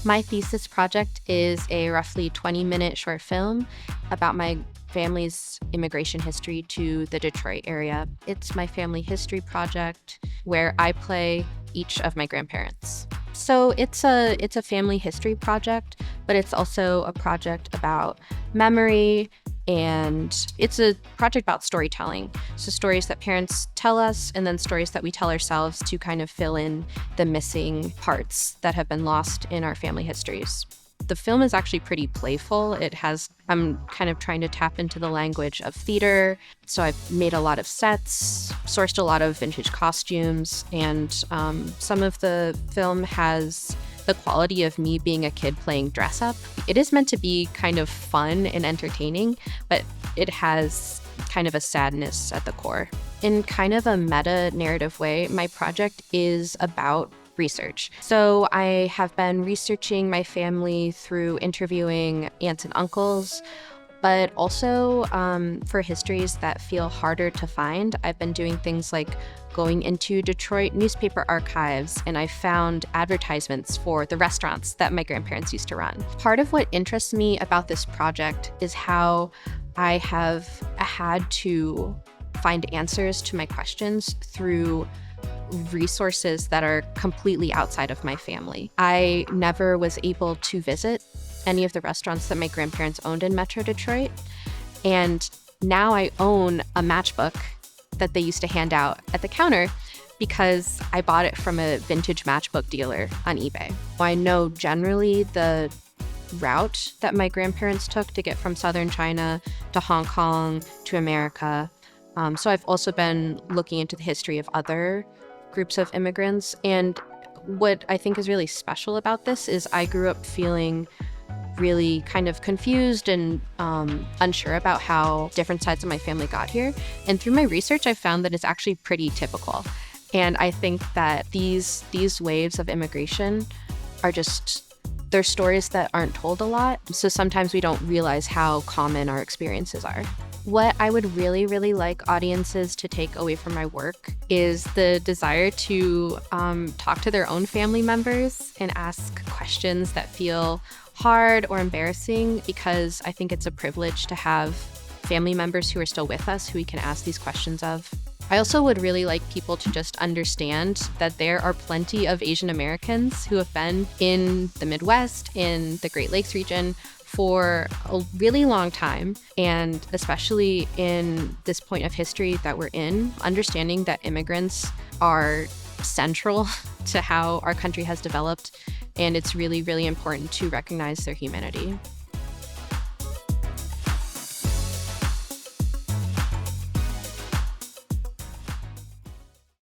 My thesis project is a roughly 20-minute short film about my family's immigration history to the Detroit area. It's my family history project where I play each of my grandparents. So it's a family history project, but it's also a project about memory, and it's a project about storytelling. So stories that parents tell us and then stories that we tell ourselves to kind of fill in the missing parts that have been lost in our family histories. The film is actually pretty playful. I'm kind of trying to tap into the language of theater. So I've made a lot of sets, sourced a lot of vintage costumes, and some of the film has the quality of me being a kid playing dress up. It is meant to be kind of fun and entertaining, but it has kind of a sadness at the core. In kind of a meta-narrative way, my project is about research. So I have been researching my family through interviewing aunts and uncles, but also for histories that feel harder to find. I've been doing things like going into Detroit newspaper archives, and I found advertisements for the restaurants that my grandparents used to run. Part of what interests me about this project is how I have had to find answers to my questions through resources that are completely outside of my family. I never was able to visit any of the restaurants that my grandparents owned in Metro Detroit, and now I own a matchbook that they used to hand out at the counter because I bought it from a vintage matchbook dealer on eBay. I know generally the route that my grandparents took to get from southern China to Hong Kong to America. So I've also been looking into the history of other groups of immigrants. And what I think is really special about this is I grew up feeling really kind of confused and unsure about how different sides of my family got here. And through my research, I found that it's actually pretty typical. And I think that these waves of immigration are they're stories that aren't told a lot. So sometimes we don't realize how common our experiences are. What I would really, really like audiences to take away from my work is the desire to talk to their own family members and ask questions that feel hard or embarrassing, because I think it's a privilege to have family members who are still with us who we can ask these questions of. I also would really like people to just understand that there are plenty of Asian Americans who have been in the Midwest, in the Great Lakes region, for a really long time, and especially in this point of history that we're in, understanding that immigrants are central to how our country has developed, and it's really, really important to recognize their humanity.